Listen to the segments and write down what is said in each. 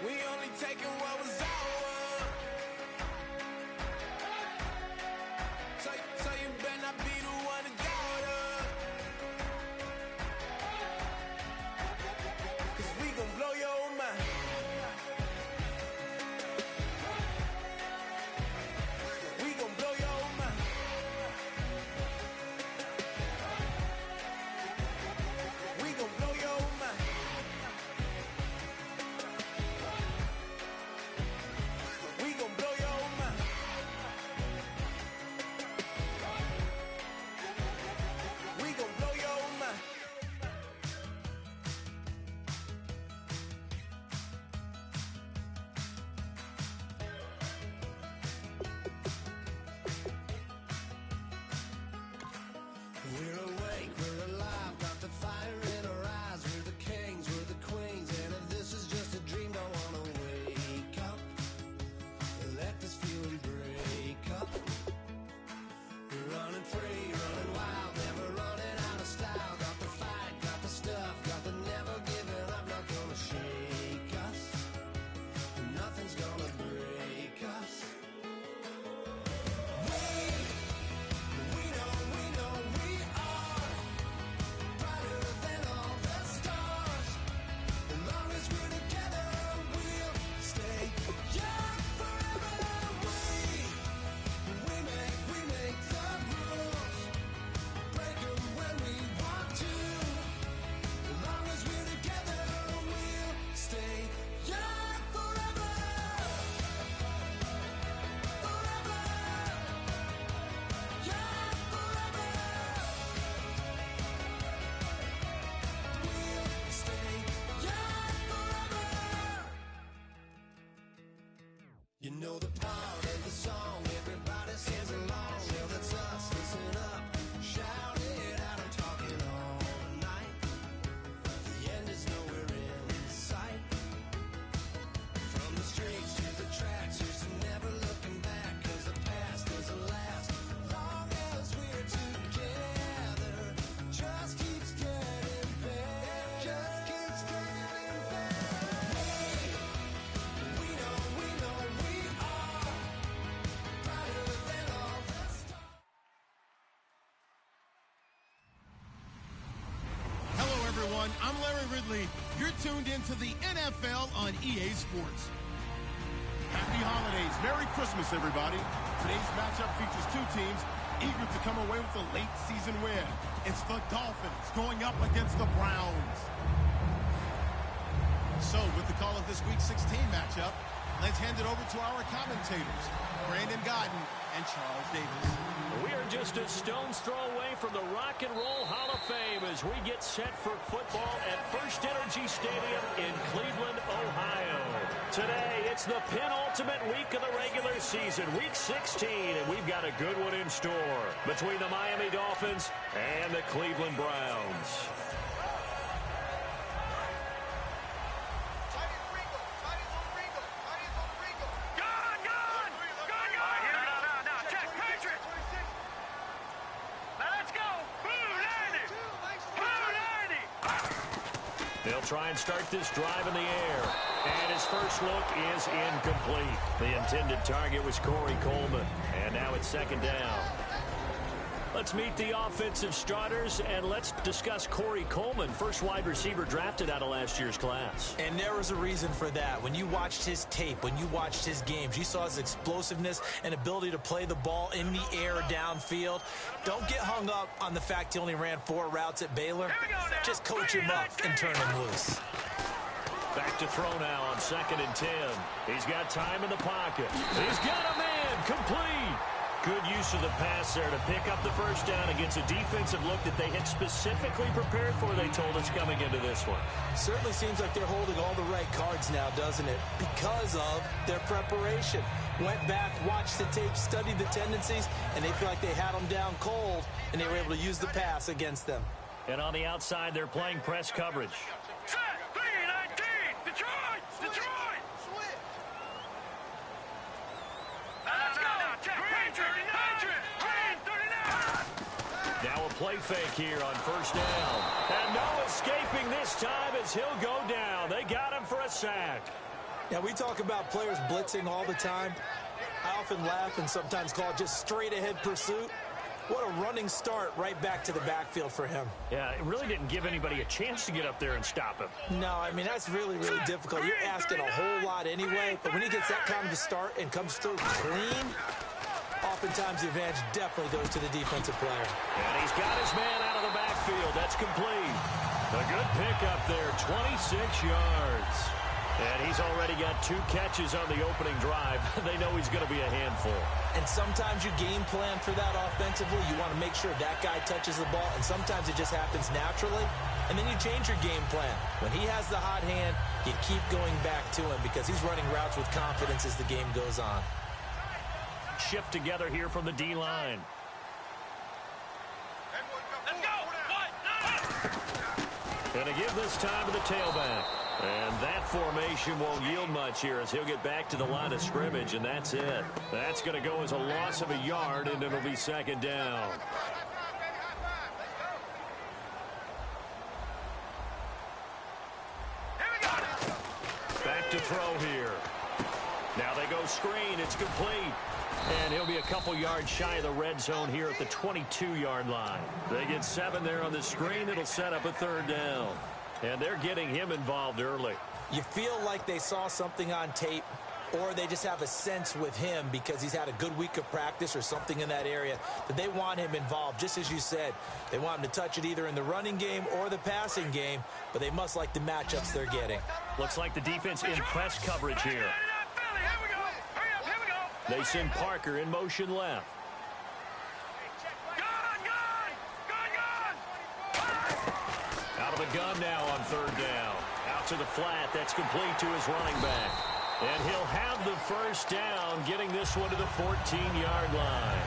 We only taking what was ours. So you better not be the one to go up. 'Cause we gon' blow your mind. We gon' blow your mind. We gon' blow your mind. We gon' blow your mind. We gon' blow your mind. We're awake, we're alive, got the fire in our eyes. We're the kings, we're the queens, and if this is just a dream, don't wanna wake up. Let this feeling break up. We're running free, running wild, never running out of style. Got the fight, got the stuff, got the never giving up. Not gonna shake us, nothing's gonna break us. We know we are brighter than all the stars. As long as we're together, we'll stay young forever. We make the rules, break 'em when we want to. As long as we're together, we'll stay young forever. Forever. Young forever. We'll stay young forever. You know the part of the song everybody sings along. Well, that's us. Listen up, shout it out. I'm talking all night. The end is nowhere in sight. From the streets to the tracks, here's to never looking back. 'Cause the past doesn't last long as we're together. Just keeps getting better. Just keeps getting better. We know we are brighter than all the stars. Hello, everyone. I'm Larry Ridley. You're tuned into the NFL on EA Sports. Happy holidays. Merry Christmas, everybody. Today's matchup features two teams eager to come away with a late season win. It's the Dolphins going up against the Browns. So, with the call of this Week 16 matchup, let's hand it over to our commentators, Brandon Godden and Charles Davis. We are just a stone's throw away from the Rock and Roll Hall of Fame as we get set for football at First Energy Stadium in Cleveland, Ohio. Today, it's the penultimate week of the regular season, Week 16, and we've got a good one in store between the Miami Dolphins and the Cleveland Browns. They'll try and start this drive in the air. And his first look is incomplete. The intended target was Corey Coleman. And now it's second down. Let's meet the offensive starters, and let's discuss Corey Coleman, first wide receiver drafted out of last year's class. And there was a reason for that. When you watched his tape, when you watched his games, you saw his explosiveness and ability to play the ball in the air downfield. Don't get hung up on the fact he only ran 4 routes at Baylor. Just coach him up and turn him loose. Back to throw now on 2nd and 10. He's got time in the pocket. He's got a man complete. Good use of the pass there to pick up the first down against a defensive look that they had specifically prepared for, they told us, coming into this one. Certainly seems like they're holding all the right cards now, doesn't it? Because of their preparation. Went back, watched the tape, studied the tendencies, and they feel like they had them down cold, and they were able to use the pass against them. And on the outside, they're playing press coverage. Now a play fake here on first down. And no escaping this time as he'll go down. They got him for a sack. Now, we talk about players blitzing all the time. I often laugh and sometimes call it just straight-ahead pursuit. What a running start right back to the backfield for him. Yeah, it really didn't give anybody a chance to get up there and stop him. No, I mean, that's really, really difficult. You're asking a whole lot anyway, but when he gets that kind of a start and comes through clean, oftentimes the advantage definitely goes to the defensive player. And he's got his man out of the backfield. That's complete. A good pickup there, 26 yards. And he's already got 2 catches on the opening drive. They know he's going to be a handful. And sometimes you game plan for that offensively. You want to make sure that guy touches the ball, and sometimes it just happens naturally. And then you change your game plan. When he has the hot hand, you keep going back to him because he's running routes with confidence as the game goes on. Shift together here from the D-line. Let's go! And to give this time to the tailback. And that formation won't yield much here as he'll get back to the line of scrimmage, and that's it. That's going to go as a loss of a yard, and it'll be second down. Back to throw here. Now they go screen. It's complete. And he'll be a couple yards shy of the red zone here at the 22-yard line. They get 7 there on the screen. It'll set up a third down. And they're getting him involved early. You feel like they saw something on tape, or they just have a sense with him because he's had a good week of practice or something in that area that they want him involved. Just as you said, they want him to touch it either in the running game or the passing game, but they must like the matchups they're getting. Looks like the defense in press coverage here. They send Parker in motion left. Out of the gun now on third down. Out to the flat. That's complete to his running back. And he'll have the first down, getting this one to the 14-yard line.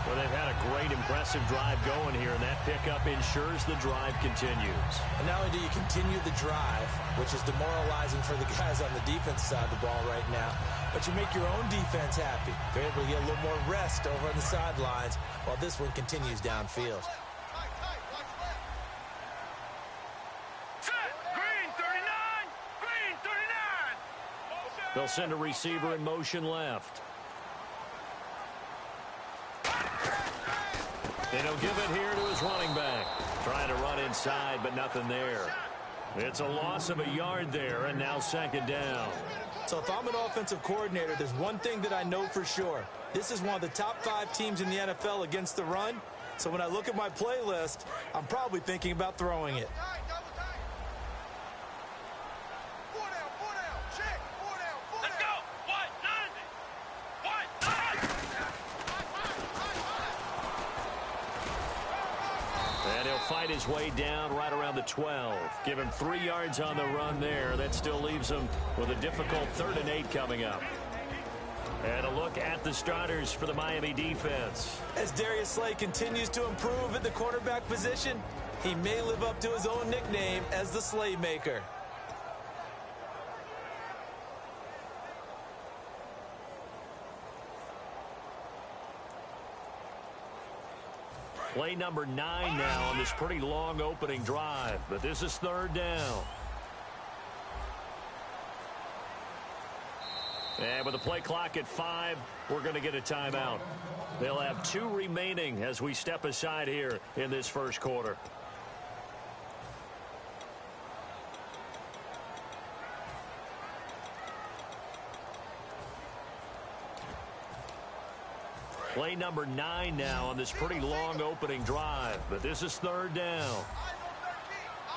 Well, they've had a great, impressive drive going here, and that pickup ensures the drive continues. And not only do you continue the drive, which is demoralizing for the guys on the defense side of the ball right now, but you make your own defense happy. They're able to get a little more rest over on the sidelines while this one continues downfield. They'll send a receiver in motion left. And he'll give it here to his running back. Trying to run inside, but nothing there. It's a loss of a yard there, and now second down. So if I'm an offensive coordinator, there's one thing that I know for sure. This is one of the top 5 teams in the NFL against the run. So when I look at my playlist, I'm probably thinking about throwing it. Fight his way down right around the 12. Give him 3 yards on the run there. That still leaves him with a difficult 3rd and 8 coming up. And a look at the starters for the Miami defense. As Darius Slay continues to improve at the quarterback position, he may live up to his own nickname as the Slaymaker. Play number 9 now on this pretty long opening drive, but this is third down. And with the play clock at 5, we're going to get a timeout. They'll have 2 remaining as we step aside here in this first quarter. Play number 9 now on this pretty long opening drive, but this is third down.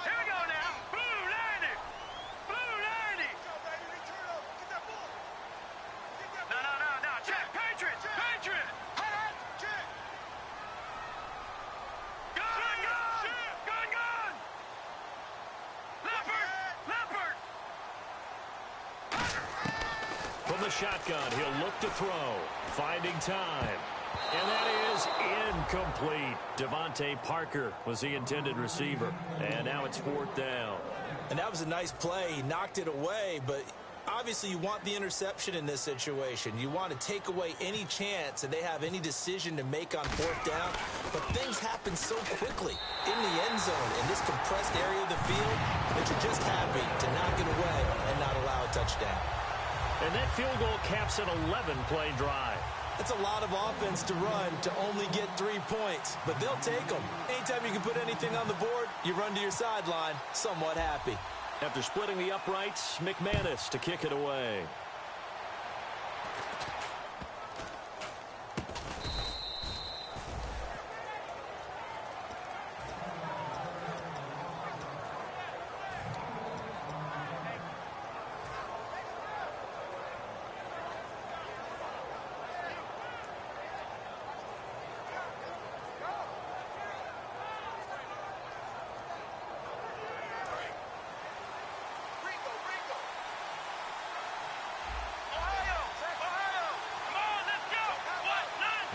Here we go now. Blue 90. Blue 90. No. Check. Patriots. Patriots. Check. Gun. Leopard. From the shotgun, he'll look to throw. Finding time. And that is incomplete. Devontae Parker was the intended receiver. And now it's 4th down. And that was a nice play. He knocked it away, but obviously you want the interception in this situation. You want to take away any chance that they have any decision to make on 4th down. But things happen so quickly in the end zone in this compressed area of the field that you're just happy to knock it away and not allow a touchdown. And that field goal caps an 11-play drive. It's a lot of offense to run to only get 3 points, but they'll take them. Anytime you can put anything on the board, you run to your sideline somewhat happy. After splitting the uprights, McManus to kick it away.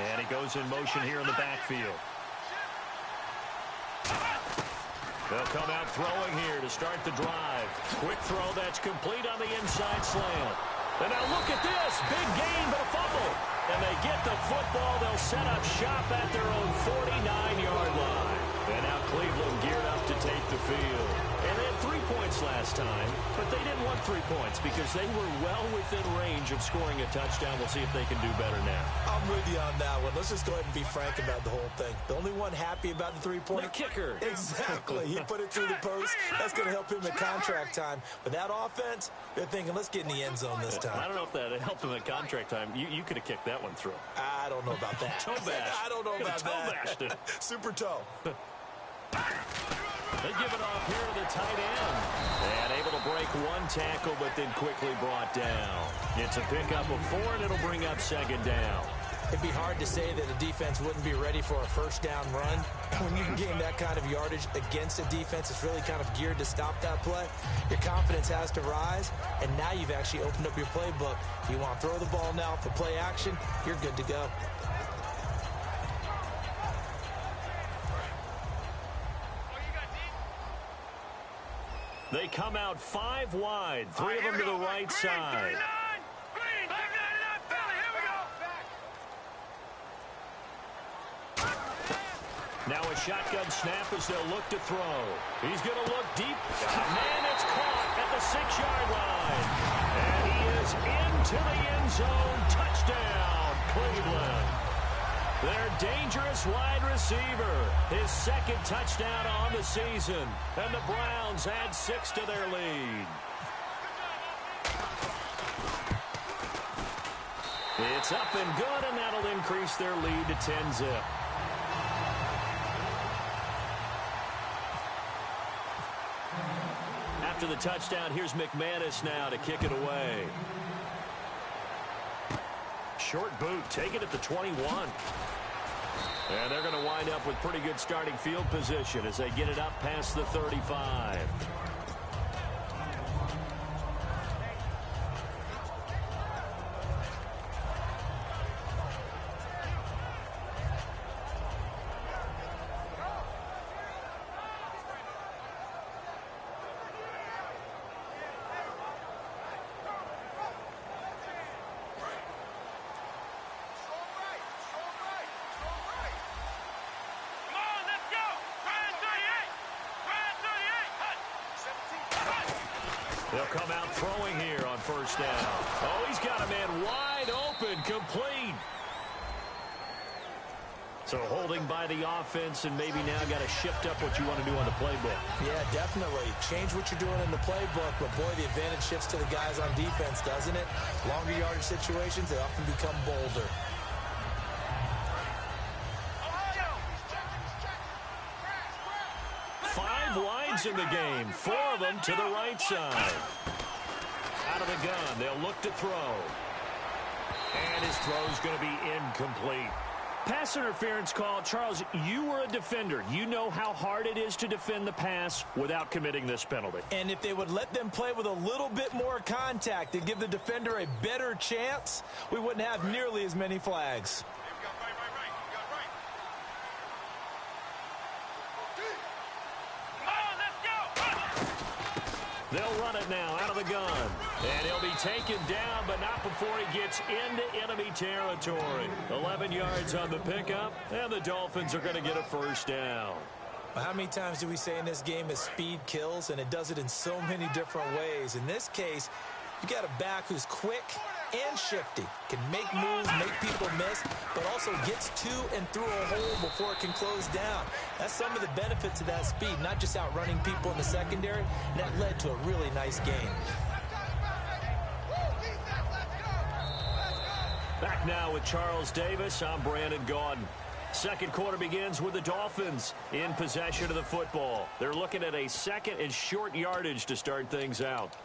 And he goes in motion here in the backfield. They'll come out throwing here to start the drive. Quick throw that's complete on the inside slant. And now look at this. Big gain, but a fumble. And they get the football. They'll set up shop at their own 49-yard line. And now Cleveland geared up to take the field. And they had 3 points last time, but they didn't want 3 points because they were well within range of scoring a touchdown. We'll see if they can do better now. I'm with you on that one. Let's just go ahead and be frank about the whole thing. The only one happy about the 3-point. The kicker. Exactly. He put it through the post. That's going to help him at contract time. But that offense, they're thinking, let's get in the end zone this time. I don't know if that helped him at contract time. You could have kicked that one through. I don't know about that. Toe bash. I don't know about that. Toe bashed it. Super toe. They give it off here to the tight end. And able to break one tackle, but then quickly brought down. It's a pickup of 4, and it'll bring up second down. It'd be hard to say that a defense wouldn't be ready for a first down run. When you can gain that kind of yardage against a defense, it's really kind of geared to stop that play. Your confidence has to rise, and now you've actually opened up your playbook. If you want to throw the ball now for play action, you're good to go. They come out 5 wide, 3 of them to the right side. Now a shotgun snap as they'll look to throw. He's going to look deep. Man, it's caught at the 6-yard line. And he is into the end zone. Touchdown, Cleveland. Their dangerous wide receiver. His second touchdown on the season. And the Browns add 6 to their lead. It's up and good, and that'll increase their lead to 10-zip. After the touchdown, here's McManus now to kick it away. Short boot, take it at the 21. And they're going to wind up with pretty good starting field position as they get it up past the 35. They'll come out throwing here on first down. Oh, he's got a man wide open, complete. So holding by the offense, and maybe now got to shift up what you want to do on the playbook. Yeah, definitely. Change what you're doing in the playbook, but boy, the advantage shifts to the guys on defense, doesn't it? Longer yardage situations, they often become bolder. Five wides in the game, 4 of them to the right side. Out of the gun, they'll look to throw. And his throw's going to be incomplete. Pass interference call. Charles, you were a defender. You know how hard it is to defend the pass without committing this penalty. And if they would let them play with a little bit more contact and give the defender a better chance, we wouldn't have nearly as many flags. They'll run it now out of the gun. And he'll be taken down, but not before he gets into enemy territory. 11 yards on the pickup, and the Dolphins are going to get a first down. How many times do we say in this game is speed kills, and it does it in so many different ways. In this case, You got a back who's quick and shifty, can make moves, make people miss, but also gets to and through a hole before it can close down. That's some of the benefits of that speed, not just outrunning people in the secondary. And that led to a really nice game. Back now with Charles Davis. I'm Brandon Gaudin. Second quarter begins with the Dolphins in possession of the football. They're looking at a second and short yardage to start things out.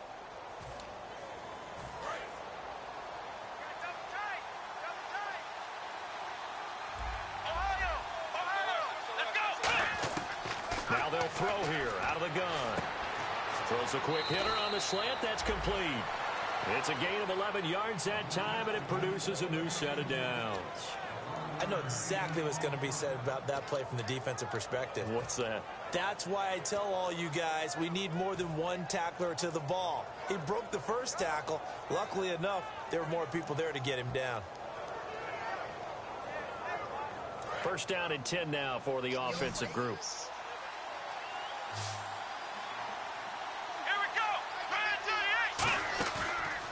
Now they'll throw here out of the gun. Throws a quick hitter on the slant. That's complete. It's a gain of 11 yards that time, and it produces a new set of downs. I know exactly what's going to be said about that play from the defensive perspective. What's that? That's why I tell all you guys we need more than one tackler to the ball. He broke the first tackle. Luckily enough, there were more people there to get him down. First down and 10 now for the offensive group.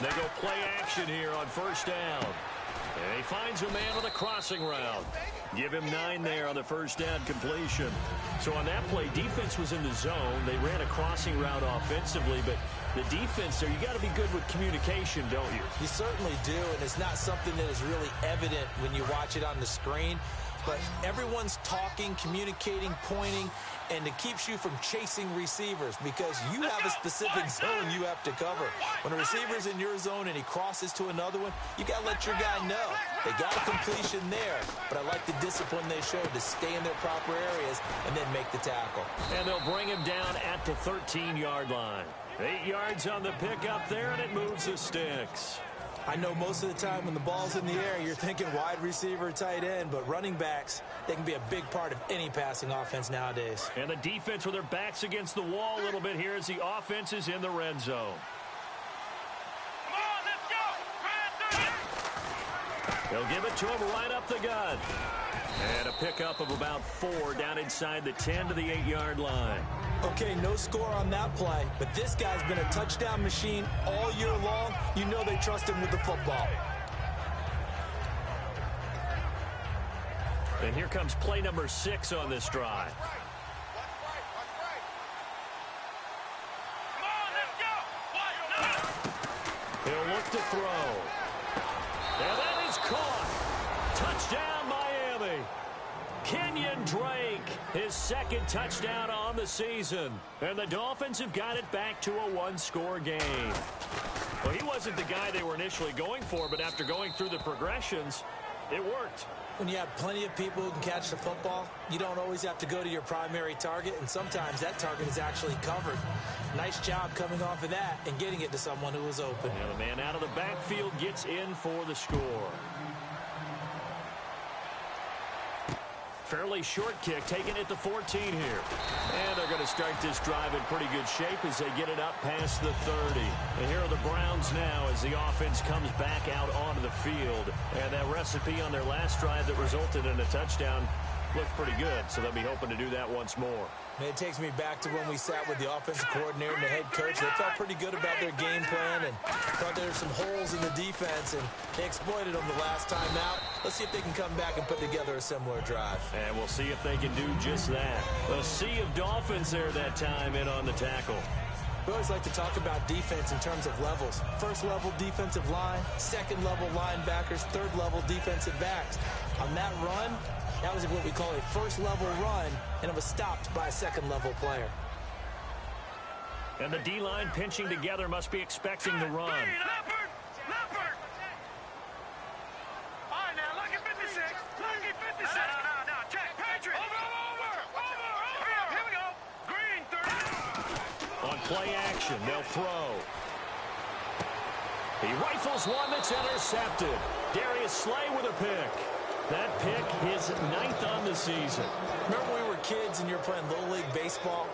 They go play action here on first down. And he finds a man on the crossing route. Give him 9 there on the first down completion. So on that play, defense was in the zone. They ran a crossing route offensively, but the defense there, you got to be good with communication, don't you? You certainly do, and it's not something that is really evident when you watch it on the screen. But everyone's talking, communicating, pointing, and it keeps you from chasing receivers because you have a specific zone you have to cover. When a receiver's in your zone and he crosses to another one, you got to let your guy know. They got a completion there, but I like the discipline they showed to stay in their proper areas and then make the tackle. And they'll bring him down at the 13-yard line. 8 yards on the pickup there, and it moves the sticks. I know most of the time when the ball's in the air, you're thinking wide receiver, tight end, but running backs, they can be a big part of any passing offense nowadays. And the defense with their backs against the wall a little bit here as the offense is in the red zone. Come on, let's go. They'll give it to him right up the gut. And a pickup of about 4 down inside the 10 to the 8-yard line. Okay, no score on that play, but this guy's been a touchdown machine all year long. You know they trust him with the football. And here comes play number 6 on this drive. Come on, let's go. He'll look to throw. And that is caught. Touchdown, Miami. Kenyon Drake, his second touchdown on the season. And the Dolphins have got it back to a 1-score game. Well, he wasn't the guy they were initially going for, but after going through the progressions, it worked. When you have plenty of people who can catch the football, you don't always have to go to your primary target, and sometimes that target is actually covered. Nice job coming off of that and getting it to someone who was open. And the man out of the backfield gets in for the score. Fairly short kick, taking it to 14 here. And they're going to start this drive in pretty good shape as they get it up past the 30. And here are the Browns now as the offense comes back out onto the field. And that recipe on their last drive that resulted in a touchdown looked pretty good, so they'll be hoping to do that once more. And it takes me back to when we sat with the offensive coordinator and the head coach. They felt pretty good about their game plan and thought there were some holes in the defense, and they exploited them the last time out. Let's see if they can come back and put together a similar drive. And we'll see if they can do just that. A sea of Dolphins there that time in on the tackle. We always like to talk about defense in terms of levels. First level defensive line, second level linebackers, third level defensive backs. On that run, that was what we call a first level run, and it was stopped by a second level player. And the D-line pinching together must be expecting the run. Leopard! Leopard! All right, now, look at 56. Look at 56. No, check. Patrick! Over! Here we go. Green, 30. On play action, they'll throw. He rifles one that's intercepted. Darius Slay with a pick. That pick, his 9th on the season. Remember when we were kids and you were playing Little League Baseball,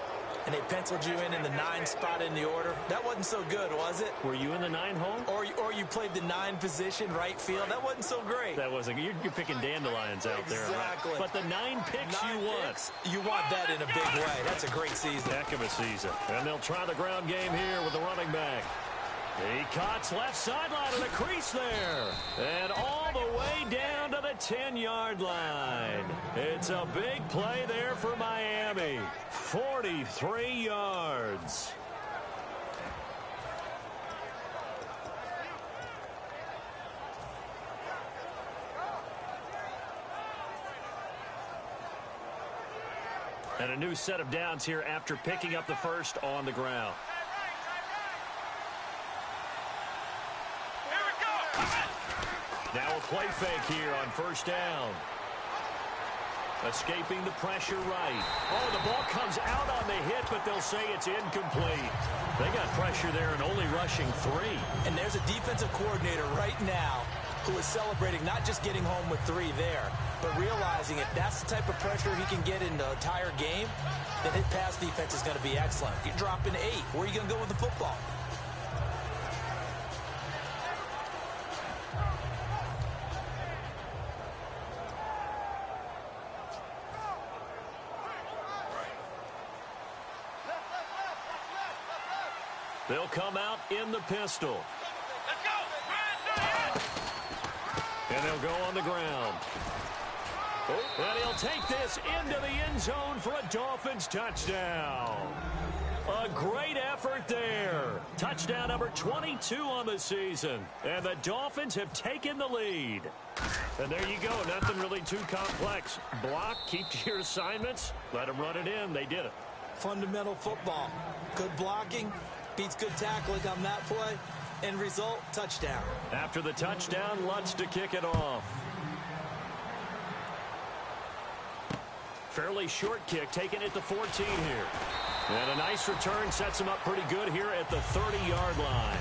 and they penciled you in the 9 spot in the order? That wasn't so good, was it? Were you in the 9 hole? Or you played the 9 position, right field? That wasn't so great. That wasn't. You're picking dandelions out there. Exactly. Right? But the 9 picks you want. You want that in a big way. That's a great season. Heck of a season. And they'll try the ground game here with the running back. He cuts left sideline of the crease there. And all the way down to the 10-yard line. It's a big play there for Miami. 43 yards. And a new set of downs here after picking up the first on the ground. Now a play fake here on first down. Escaping the pressure right. Oh, the ball comes out on the hit, but they'll say it's incomplete. They got pressure there and only rushing 3. And there's a defensive coordinator right now who is celebrating not just getting home with 3 there, but realizing if that's the type of pressure he can get in the entire game, then his pass defense is going to be excellent. You're dropping 8. Where are you going to go with the football? They'll come out in the pistol. Let's go. And they'll go on the ground. And he'll take this into the end zone for a Dolphins touchdown. A great effort there. Touchdown number 22 on the season. And the Dolphins have taken the lead. And there you go. Nothing really too complex. Block, keep to your assignments, let them run it in. They did it. Fundamental football. Good blocking. Beats good tackling on that play. End result, touchdown. After the touchdown, Lutz to kick it off. Fairly short kick, taken at the 14 here. And a nice return sets him up pretty good here at the 30-yard line.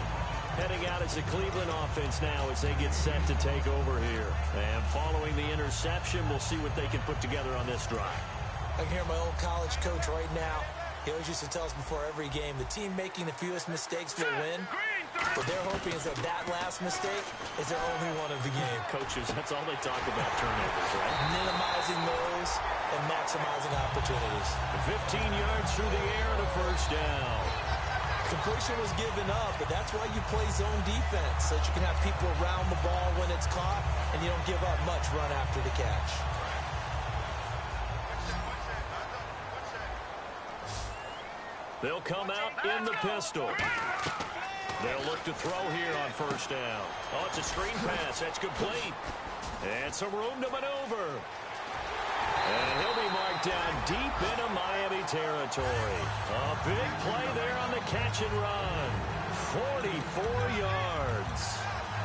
Heading out as the Cleveland offense now as they get set to take over here. And following the interception, we'll see what they can put together on this drive. I can hear my old college coach right now. He always used to tell us before every game, the team making the fewest mistakes will win. What they're hoping is that last mistake is their only one of the game. Coaches, that's all they talk about, turnovers, right? Minimizing those and maximizing opportunities. 15 yards through the air and a first down. Completion was given up, but that's why you play zone defense, so that you can have people around the ball when it's caught, and you don't give up much run after the catch. They'll come out in the pistol. They'll look to throw here on first down. Oh, it's a screen pass. That's complete. And some room to maneuver. And he'll be marked down deep into Miami territory. A big play there on the catch and run. 44 yards.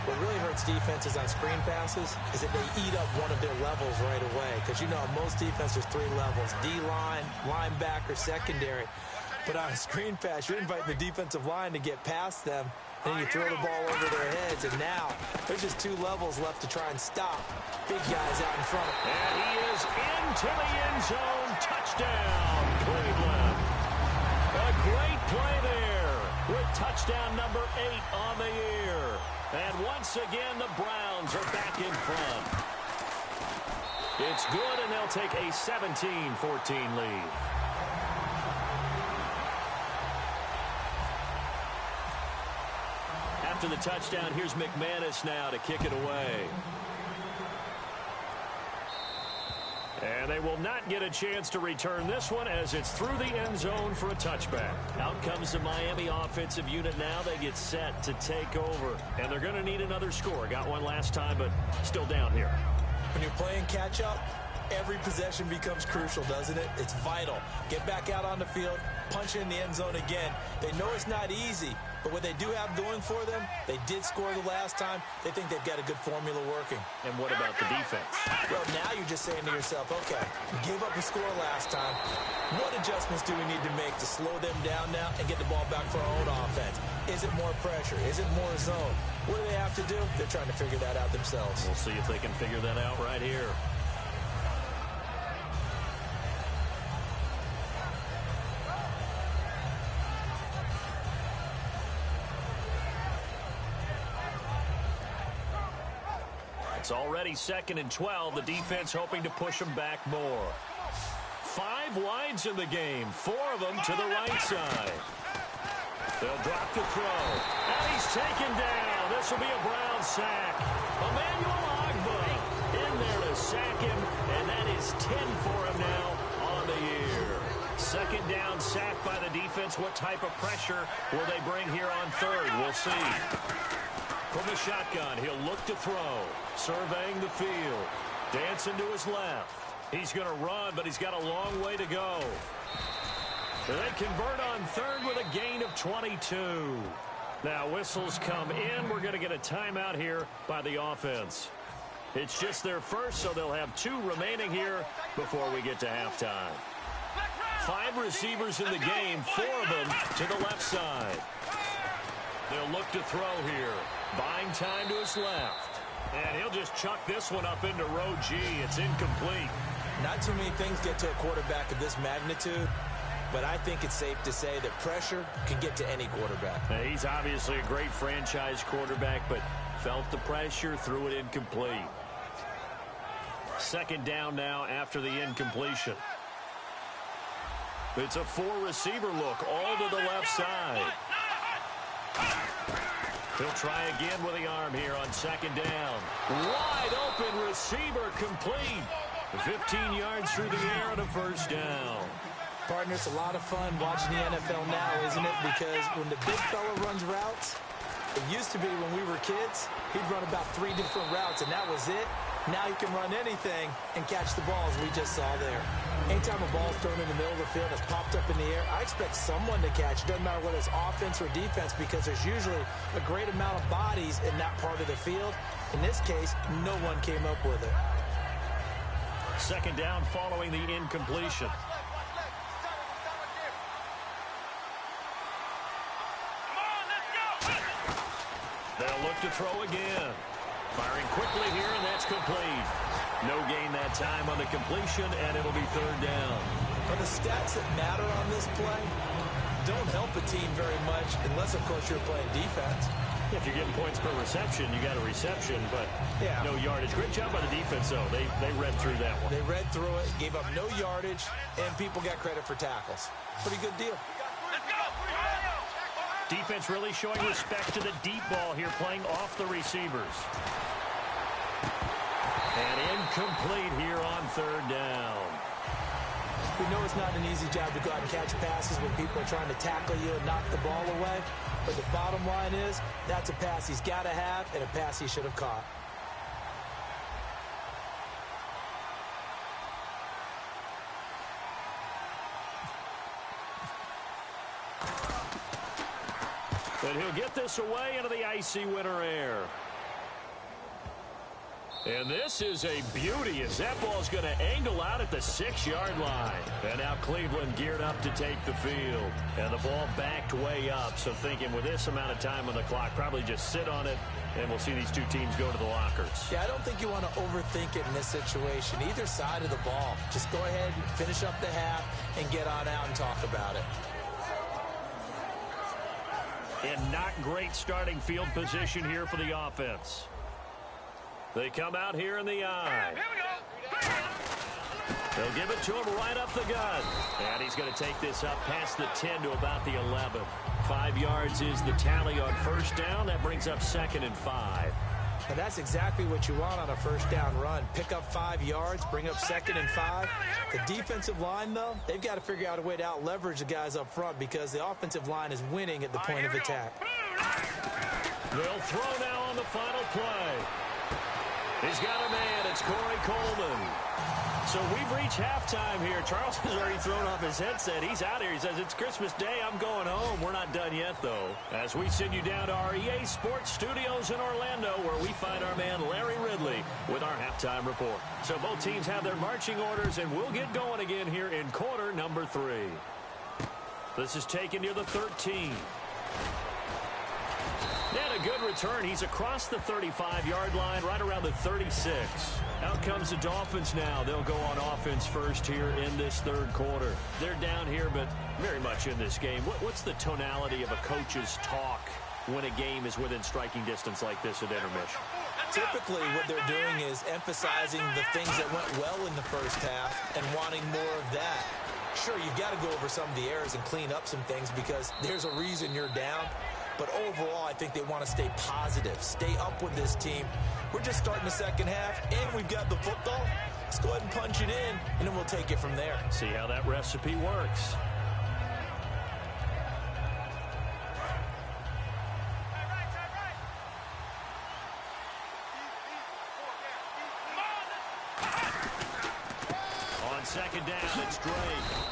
What really hurts defenses on screen passes is that they eat up one of their levels right away. Because, you know, most defenses, 3 levels. D-line, linebacker, secondary. But on a screen pass, you're inviting the defensive line to get past them, and then you throw the ball over their heads, and now there's just 2 levels left to try and stop big guys out in front. And he is into the end zone. Touchdown, Cleveland. A great play there with touchdown number 8 on the year. And once again, the Browns are back in front. It's good, and they'll take a 17-14 lead. After the touchdown, here's McManus now to kick it away. And they will not get a chance to return this one as it's through the end zone for a touchback. Out comes the Miami offensive unit now. They get set to take over. And they're going to need another score. Got one last time, but still down here. When you're playing catch-up, every possession becomes crucial, doesn't it? It's vital. Get back out on the field, punch in the end zone again. They know it's not easy, but what they do have going for them, they did score the last time. They think they've got a good formula working. And what about the defense? Well, now you're just saying to yourself, okay, we gave up a score last time. What adjustments do we need to make to slow them down now and get the ball back for our own offense? Is it more pressure? Is it more zone? What do they have to do? They're trying to figure that out themselves. We'll see if they can figure that out right here. It's already 2nd and 12. The defense hoping to push them back more. 5 wides in the game, 4 of them to the right side. They'll drop the throw. And he's taken down. This will be a Brown sack. Emmanuel Ogbah in there to sack him, and that is 10 for him now on the year. Second down sack by the defense. What type of pressure will they bring here on third? We'll see. From the shotgun, he'll look to throw. Surveying the field. Dancing to his left. He's going to run, but he's got a long way to go. They convert on third with a gain of 22. Now whistles come in. We're going to get a timeout here by the offense. It's just their first, so they'll have 2 remaining here before we get to halftime. 5 receivers in the game, 4 of them to the left side. They'll look to throw here. Buying time to his left. And he'll just chuck this one up into row G. It's incomplete. Not too many things get to a quarterback of this magnitude, but I think it's safe to say that pressure can get to any quarterback. Now, he's obviously a great franchise quarterback, but felt the pressure, threw it incomplete. Second down now after the incompletion. It's a 4-receiver look, all to the left side. He'll try again with the arm here on second down. Wide open receiver complete. 15 yards through the air on a first down. Partner, it's a lot of fun watching the NFL now, isn't it? Because when the big fella runs routes, it used to be when we were kids, he'd run about 3 different routes, and that was it. Now he can run anything and catch the ball, as we just saw there. Anytime a ball's thrown in the middle of the field that's popped up in the air, I expect someone to catch. It doesn't matter whether it's offense or defense, because there's usually a great amount of bodies in that part of the field. In this case, no one came up with it. Second down following the incompletion. They'll look to throw again. Firing quickly here, and that's complete. No gain that time on the completion, and it'll be third down. But the stats that matter on this play don't help a team very much unless, of course, you're playing defense. If you're getting points per reception, you got a reception, but no yardage. Great job by the defense, though. They read through that one. They read through it, gave up no yardage, and people got credit for tackles. Pretty good deal. Defense really showing respect to the deep ball here, playing off the receivers. And incomplete here on third down. We know it's not an easy job to go out and catch passes when people are trying to tackle you and knock the ball away. But the bottom line is, that's a pass he's got to have and a pass he should have caught. But he'll get this away into the icy winter air. And this is a beauty as that ball's going to angle out at the 6-yard line. And now Cleveland geared up to take the field. And the ball backed way up. So thinking with this amount of time on the clock, probably just sit on it, and we'll see these 2 teams go to the lockers. Yeah, I don't think you want to overthink it in this situation. Either side of the ball. Just go ahead and finish up the half and get on out and talk about it. And not great starting field position here for the offense. They come out here in the eye. They'll give it to him right up the gut. And he's going to take this up past the 10 to about the 11. 5 yards is the tally on first down. That brings up 2nd and 5. And that's exactly what you want on a first down run. Pick up 5 yards, bring up 2nd and 5. The defensive line, though, they've got to figure out a way to out-leverage the guys up front because the offensive line is winning at the point of attack. They'll throw now on the final play. He's got a man. It's Corey Coleman. So we've reached halftime here. Charles has already thrown off his headset. He's out here. He says, it's Christmas Day. I'm going home. We're not done yet, though. As we send you down to our EA Sports Studios in Orlando, where we find our man Larry Ridley with our halftime report. So both teams have their marching orders, and we'll get going again here in quarter number 3. This is taken near the 13. And a good return. He's across the 35-yard line, right around the 36. Out comes the Dolphins now. They'll go on offense first here in this third quarter. They're down here, but very much in this game. What's the tonality of a coach's talk when a game is within striking distance like this at intermission? Typically, what they're doing is emphasizing the things that went well in the first half and wanting more of that. Sure, you've got to go over some of the errors and clean up some things because there's a reason you're down. But overall, I think they want to stay positive, stay up with this team. We're just starting the second half, and we've got the football. Let's go ahead and punch it in, and then we'll take it from there. See how that recipe works. Second down, it's Drake.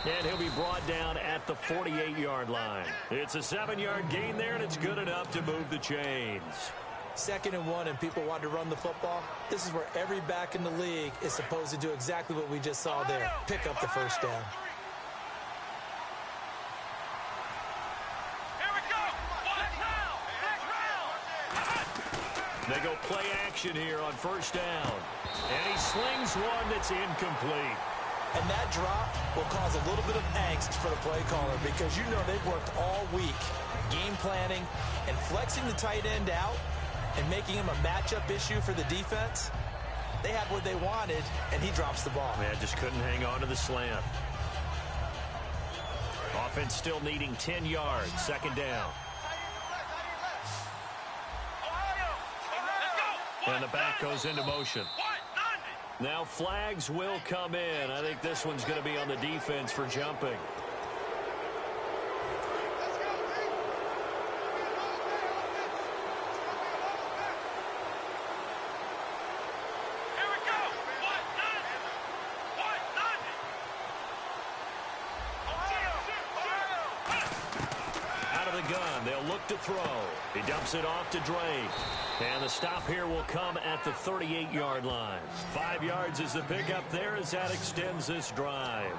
And he'll be brought down at the 48-yard line. It's a 7-yard gain there, and it's good enough to move the chains. 2nd and 1, and people want to run the football. This is where every back in the league is supposed to do exactly what we just saw there. Pick up the first down. Here we go. They go play action here on first down. And he slings one that's incomplete. And that drop will cause a little bit of angst for the play caller because you know they've worked all week game planning and flexing the tight end out and making him a matchup issue for the defense. They had what they wanted, and he drops the ball. Man, just couldn't hang on to the slant. Offense still needing 10 yards. 2nd down. And the back goes into motion. Now flags will come in. I think this one's going to be on the defense for jumping. Out of the gun, they'll look to throw. He dumps it off to Drake. And the stop here will come at the 38-yard line. 5 yards is the pickup there as that extends this drive.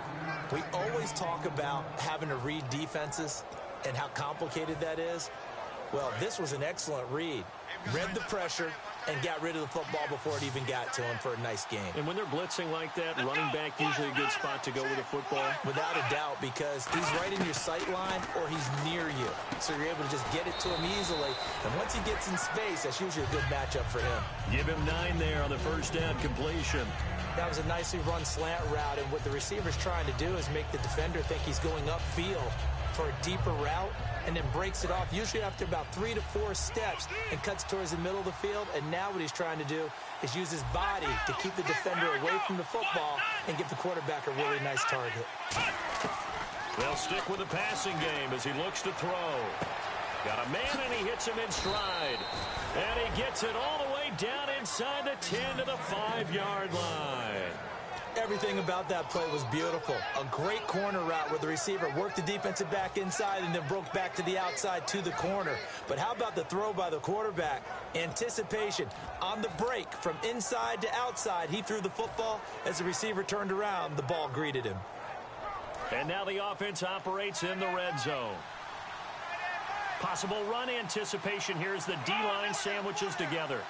We always talk about having to read defenses and how complicated that is. Well, this was an excellent read. Read the pressure and got rid of the football before it even got to him for a nice game. And when they're blitzing like that, running back usually a good spot to go with the football. Without a doubt, because he's right in your sight line or he's near you. So you're able to just get it to him easily. And once he gets in space, that's usually a good matchup for him. Give him 9 there on the first down completion. That was a nicely run slant route, and what the receiver's trying to do is make the defender think he's going upfield for a deeper route and then breaks it off usually after about 3 to 4 steps and cuts towards the middle of the field. And now what he's trying to do is use his body to keep the defender away from the football and give the quarterback a really nice target. They'll stick with the passing game as he looks to throw. Got a man, and he hits him in stride. And he gets it all the way down inside the 10 to the 5-yard line. Everything about that play was beautiful. A great corner route where the receiver worked the defensive back inside and then broke back to the outside to the corner. But how about the throw by the quarterback? Anticipation on the break from inside to outside. He threw the football. As the receiver turned around, the ball greeted him. And now the offense operates in the red zone. Possible run anticipation here as the D-line sandwiches together.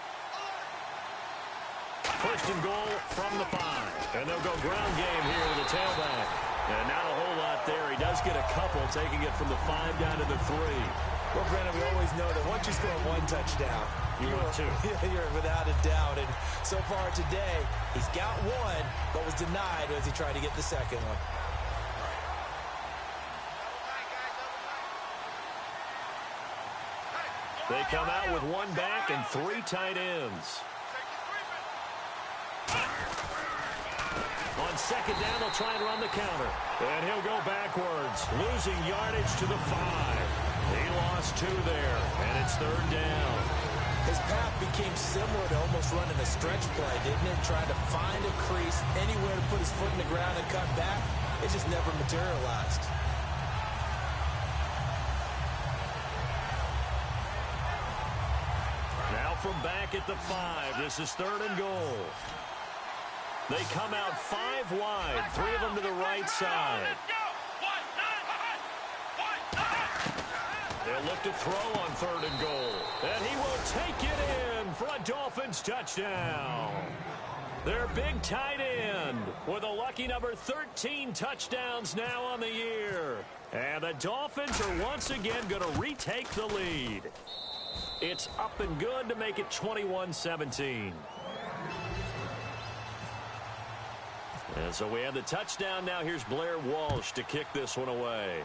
First and goal from the 5. And they'll go ground game here with the tailback. And not a whole lot there. He does get a couple, taking it from the 5 down to the 3. Well, Brandon, we always know that once you score 1 touchdown, you're without a doubt. And so far today, he's got 1, but was denied as he tried to get the second one. They come out with 1 back and 3 tight ends. On second down, they'll try and run the counter. And he'll go backwards, losing yardage to the 5. He lost 2 there, and it's 3rd down. His path became similar to almost running a stretch play, didn't it? Trying to find a crease, anywhere to put his foot in the ground and cut back. It just never materialized. Now from back at the 5, this is 3rd and goal. They come out 5 wide, 3 of them to the right side. They'll look to throw on 3rd and goal. And he will take it in for a Dolphins touchdown. Their big tight end with a lucky number 13 touchdowns now on the year. And the Dolphins are once again going to retake the lead. It's up and good to make it 21-17. And so we have the touchdown. Now here's Blair Walsh to kick this one away.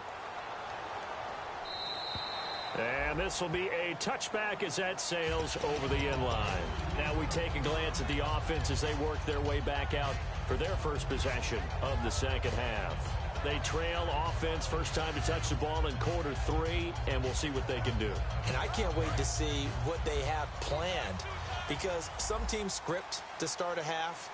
And this will be a touchback as that sails over the end line. Now we take a glance at the offense as they work their way back out for their first possession of the second half. They trail offense, first time to touch the ball in quarter 3, and we'll see what they can do. And I can't wait to see what they have planned, because some teams script to start a half.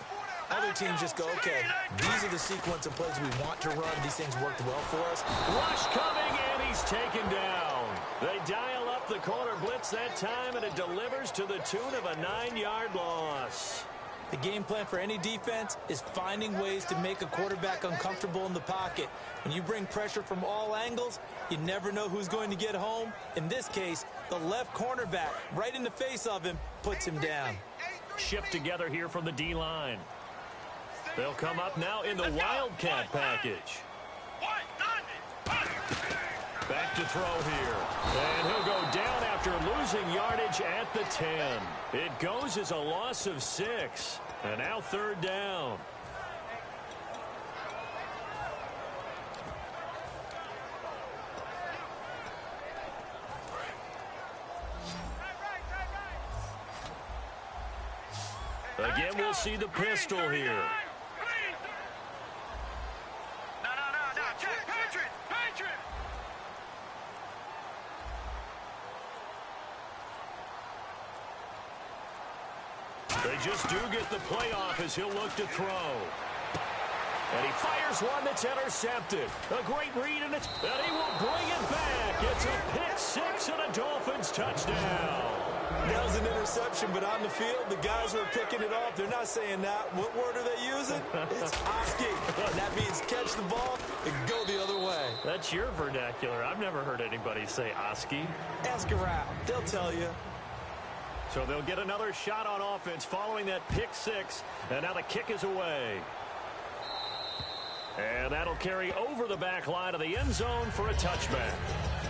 Other teams just go, okay, these are the sequence of plays we want to run. These things worked well for us. Rush coming, and he's taken down. They dial up the corner blitz that time, and it delivers to the tune of a 9-yard loss. The game plan for any defense is finding ways to make a quarterback uncomfortable in the pocket. When you bring pressure from all angles, you never know who's going to get home. In this case, the left cornerback, right in the face of him, puts him down. Shift together here from the D-line. They'll come up now in the Wildcat package. Back to throw here. And he'll go down after losing yardage at the 10. It goes as a loss of 6. And now third down. Again, we'll see the pistol here. They just do get the play off as he'll look to throw. And he fires one that's intercepted. A great read, and he will bring it back. It's a pick 6 and a Dolphins touchdown. That was an interception, but on the field, the guys who are picking it off, they're not saying that. What word are they using? It's Oski. And that means catch the ball and go the other way. That's your vernacular. I've never heard anybody say Oski. Ask around. They'll tell you. So they'll get another shot on offense following that pick 6. And now the kick is away. And that'll carry over the back line of the end zone for a touchback.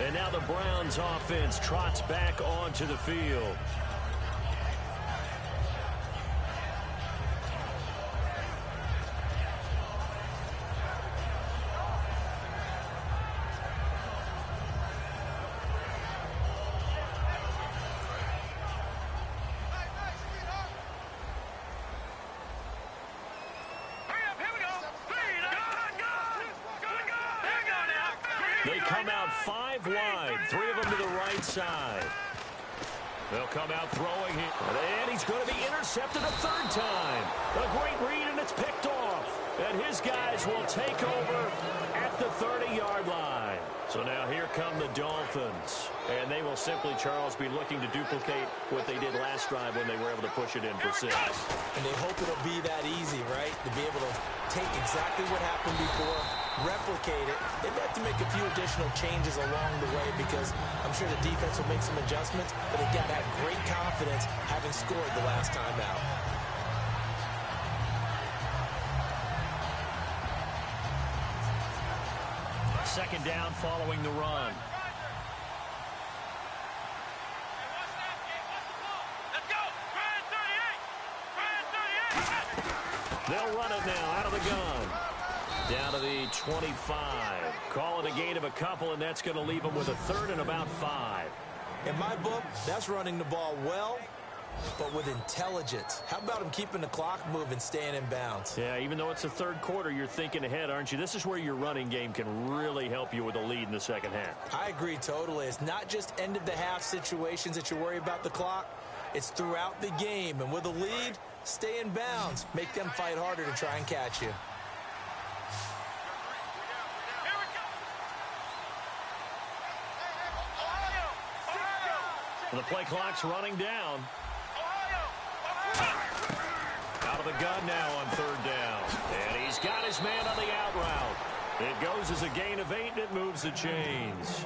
And now the Browns offense trots back onto the field. They come out 5 wide, 3 of them to the right side. They'll come out throwing here, and he's going to be intercepted a 3rd time. A great read, and it's picked off. And his guys will take over at the 30-yard line. So now here come the Dolphins. And they will simply, Charles, be looking to duplicate what they did last drive when they were able to push it in for 6. And they hope it'll be that easy, right? To be able to take exactly what happened before, replicate it. They've had to make a few additional changes along the way because I'm sure the defense will make some adjustments, but they got that great confidence having scored the last time out. Second down following the run. They'll run it now out of the gun. Down to the 25. Call it a gain of a couple, and that's going to leave them with a 3rd and about 5. In my book, that's running the ball well, but with intelligence. How about him keeping the clock moving, staying in bounds? Yeah, even though it's the 3rd quarter, you're thinking ahead, aren't you? This is where your running game can really help you with a lead in the second half. I agree totally. It's not just end-of-the-half situations that you worry about the clock. It's throughout the game. And with a lead, stay in bounds. Make them fight harder to try and catch you. The play clock's running down. Out of the gun now on 3rd down. And he's got his man on the out route. It goes as a gain of 8, and it moves the chains.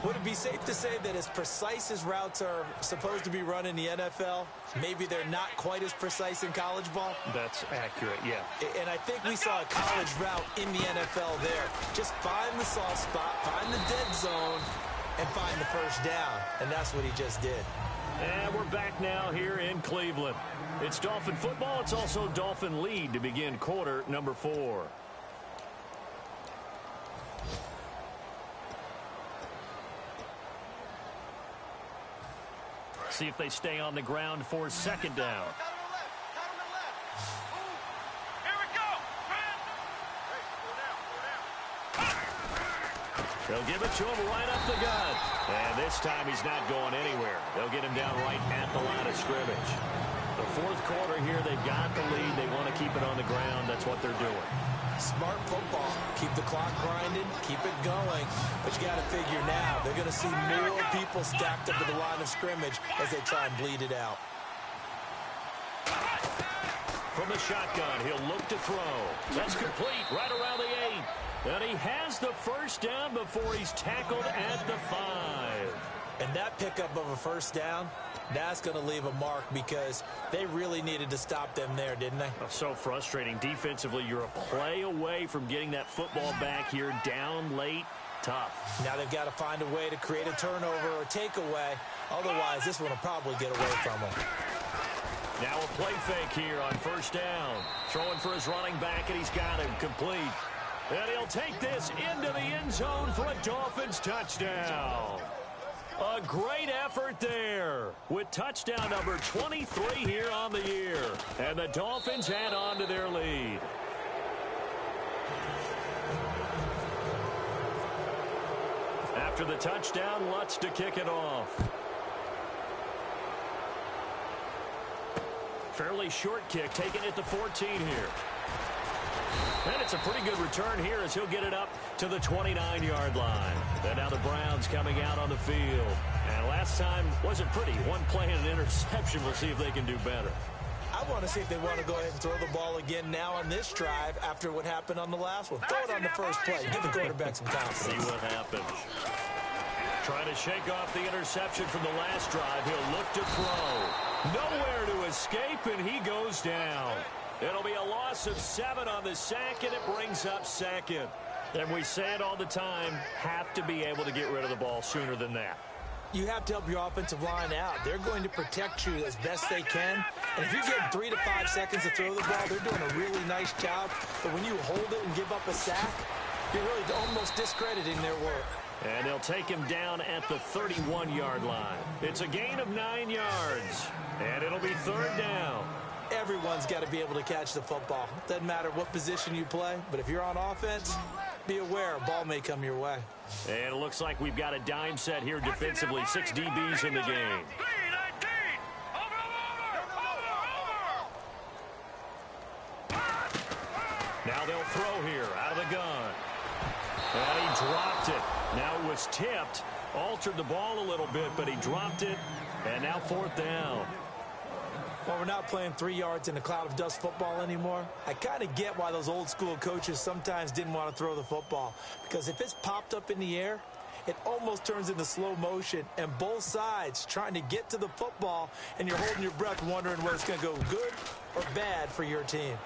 Would it be safe to say that as precise as routes are supposed to be run in the NFL, maybe they're not quite as precise in college ball? That's accurate, yeah. And I think we saw a college route in the NFL there. Just find the soft spot, find the dead zone, and find the first down. And that's what he just did. And we're back now here in Cleveland. It's Dolphin football. It's also Dolphin lead to begin quarter number 4. See if they stay on the ground for second down. They'll give it to him right up the gut. And this time he's not going anywhere. They'll get him down right at the line of scrimmage. The fourth quarter here, they've got the lead. They want to keep it on the ground. That's what they're doing. Smart football. Keep the clock grinding. Keep it going. But you got to figure now, they're going to see more people stacked up at the line of scrimmage as they try and bleed it out. From the shotgun, he'll look to throw. That's complete right around the 8. And he has the first down before he's tackled at the 5. And that pickup of a first down, that's going to leave a mark because they really needed to stop them there, didn't they? So frustrating. Defensively, you're a play away from getting that football back here down late. Tough. Now they've got to find a way to create a turnover or takeaway. Otherwise, this one will probably get away from them. Now a play fake here on first down. Throwing for his running back, and he's got him complete. And he'll take this into the end zone for a Dolphins touchdown. A great effort there with touchdown number 23 here on the year. And the Dolphins add on to their lead. After the touchdown, Lutz to kick it off. Fairly short kick, taking it to 14 here. And it's a pretty good return here as he'll get it up to the 29-yard line. And now the Browns coming out on the field. And last time wasn't pretty. One play and an interception. We'll see if they can do better. I want to see if they want to go ahead and throw the ball again now on this drive after what happened on the last one. Throw it on the first play. Give the quarterback some confidence. See what happens. Trying to shake off the interception from the last drive. He'll look to throw. Nowhere to escape, and he goes down. It'll be a loss of 7 on the sack, and it brings up second. And we say it all the time, have to be able to get rid of the ball sooner than that. You have to help your offensive line out. They're going to protect you as best they can. And if you get 3 to 5 seconds to throw the ball, they're doing a really nice job. But when you hold it and give up a sack, you're really almost discrediting their work. And they'll take him down at the 31-yard line. It's a gain of 9 yards. And it'll be third down. Everyone's got to be able to catch the football. Doesn't matter what position you play, but if you're on offense, be aware a ball may come your way. And it looks like we've got a dime set here defensively. 6 DBs in the game. Now they'll throw here out of the gun. And he dropped it. Now it was tipped. Altered the ball a little bit, but he dropped it. And now fourth down. Well, we're not playing 3 yards in a cloud of dust football anymore. I kind of get why those old school coaches sometimes didn't want to throw the football. Because if it's popped up in the air, it almost turns into slow motion. And both sides trying to get to the football, and you're holding your breath wondering whether it's going to go good or bad for your team.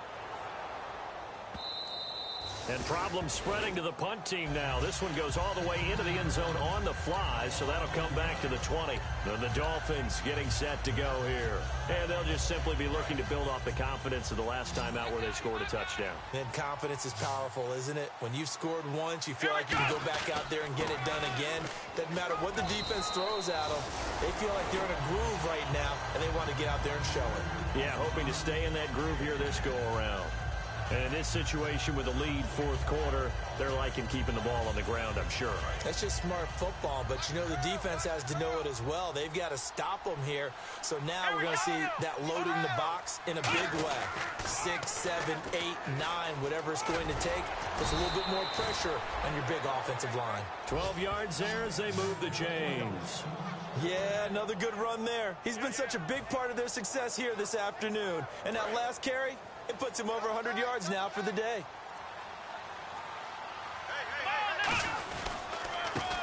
And problems spreading to the punt team now. This one goes all the way into the end zone on the fly, so that'll come back to the 20. Then the Dolphins getting set to go here. And they'll just simply be looking to build off the confidence of the last time out where they scored a touchdown. And confidence is powerful, isn't it? When you've scored once, you feel like you can go back out there and get it done again. Doesn't matter what the defense throws at them. They feel like they're in a groove right now, and they want to get out there and show it. Yeah, hoping to stay in that groove here this go-around. And in this situation with a lead fourth quarter, they're liking keeping the ball on the ground, I'm sure. That's just smart football, but you know the defense has to know it as well. They've got to stop them here. So now we're going to see that loading the box in a big way. 6, 7, 8, 9, whatever it's going to take. Puts a little bit more pressure on your big offensive line. 12 yards there as they move the chains. Yeah, another good run there. He's been such a big part of their success here this afternoon. And that last carry, it puts him over 100 yards now for the day.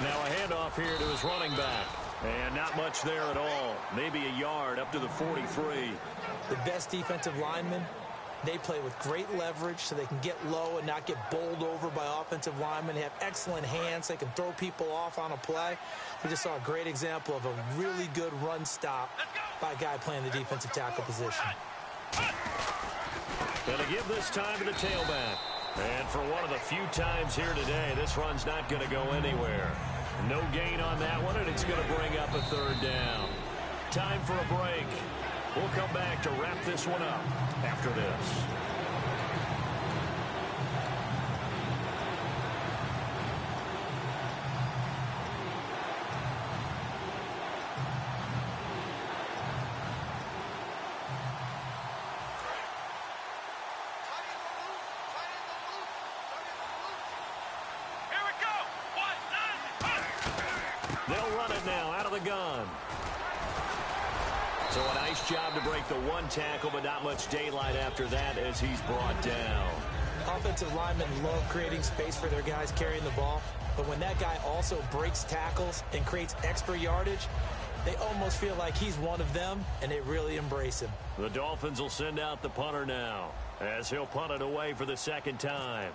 Now a handoff here to his running back. And not much there at all. Maybe a yard up to the 43. The best defensive lineman They play with great leverage so they can get low and not get bowled over by offensive linemen. They have excellent hands. They can throw people off on a play. We just saw a great example of a really good run stop by a guy playing the defensive tackle position. Going to give this time to the tailback. And for one of the few times here today, this run's not going to go anywhere. No gain on that one, and it's going to bring up a third down. Time for a break. We'll come back to wrap this one up after this. They'll run it now out of the gun. So a nice job to break the one tackle, but not much daylight after that as he's brought down. Offensive linemen love creating space for their guys carrying the ball, but when that guy also breaks tackles and creates extra yardage, they almost feel like he's one of them, and they really embrace him. The Dolphins will send out the punter now as he'll punt it away for the second time.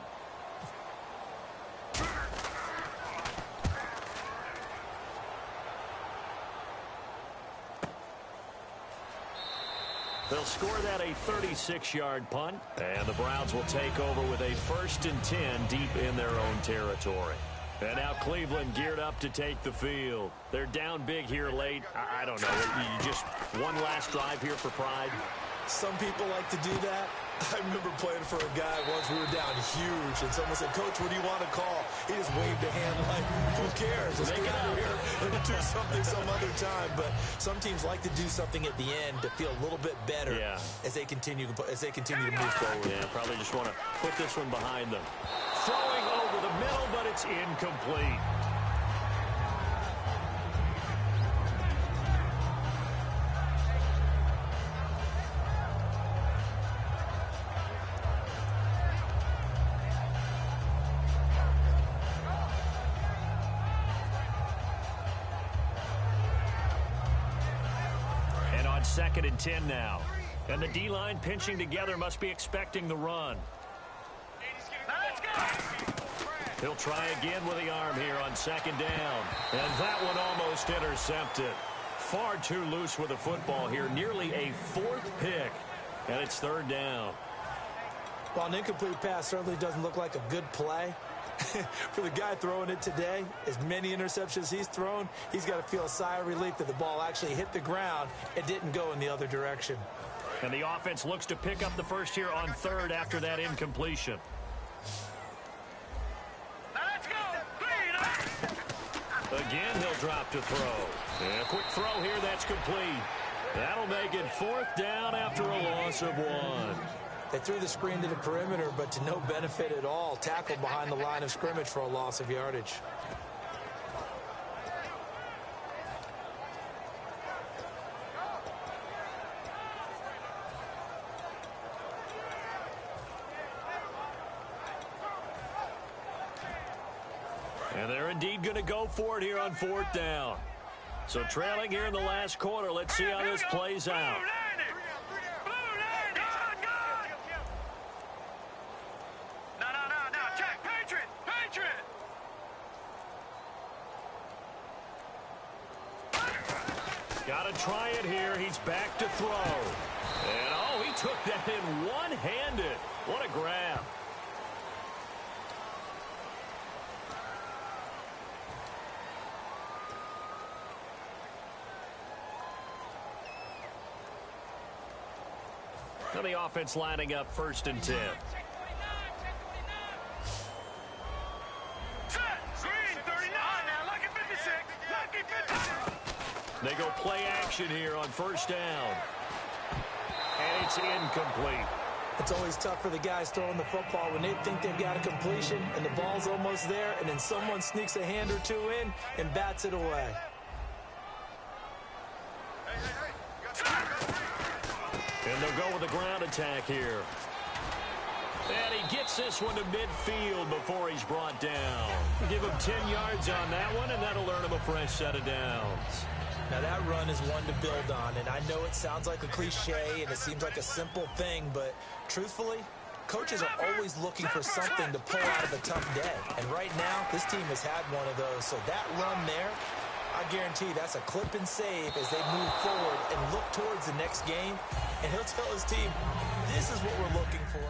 They'll score that a 36-yard punt, and the Browns will take over with a 1st and 10 deep in their own territory. And now Cleveland geared up to take the field. They're down big here late. I don't know. You just one last drive here for pride? Some people like to do that. I remember playing for a guy once. We were down huge, and someone said, "Coach, what do you want to call?" He just waved a hand like, "Who cares? Let's get out of here and do something some other time." But some teams like to do something at the end to feel a little bit better as they continue to move forward. Yeah, probably just want to put this one behind them. Throwing over the middle, but it's incomplete. And on 2nd and 10 now. And the D-line pinching together must be expecting the run. He'll try again with the arm here on 2nd down. And that one almost intercepted. Far too loose with the football here. Nearly a 4th pick. And it's 3rd down. While an incomplete pass certainly doesn't look like a good play, for the guy throwing it today, as many interceptions he's thrown, he's got to feel a sigh of relief that the ball actually hit the ground and didn't go in the other direction. And the offense looks to pick up the first here on 3rd after that incompletion. Again, he'll drop to throw. And a quick throw here, that's complete. That'll make it 4th down after a loss of 1. They threw the screen to the perimeter, but to no benefit at all. Tackled behind the line of scrimmage for a loss of yardage. And they're indeed going to go for it here on 4th down. So trailing here in the last quarter. Let's see how this plays out. Got to try it here. He's back to throw. And, oh, he took that in one-handed. What a grab. Now the offense lining up 1st and 10. They go play action here on 1st down. And it's incomplete. It's always tough for the guys throwing the football when they think they've got a completion and the ball's almost there, and then someone sneaks a hand or two in and bats it away. And they'll go with a ground attack here. And he gets this one to midfield before he's brought down. Give him 10 yards on that one, and that'll earn him a fresh set of downs. Now that run is one to build on, and I know it sounds like a cliche and it seems like a simple thing, but truthfully, coaches are always looking for something to pull out of a tough day. And right now, this team has had one of those. So that run there, I guarantee that's a clip and save as they move forward and look towards the next game. And he'll tell his team, this is what we're looking for.